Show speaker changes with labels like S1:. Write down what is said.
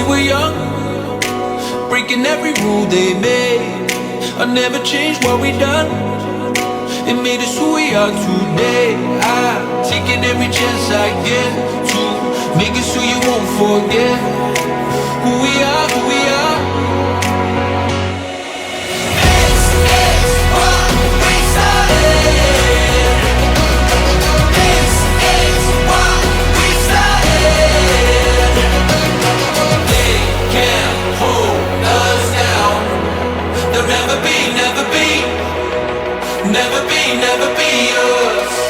S1: were young, breaking every rule they made. I never changed what we done. It made us who we are today. I'm taking every chance I get to make us who you won't forget. Who we are, who we are. This is what we started. This is what we started. They can't hold us down. They'll never be, never be, never be, never be us.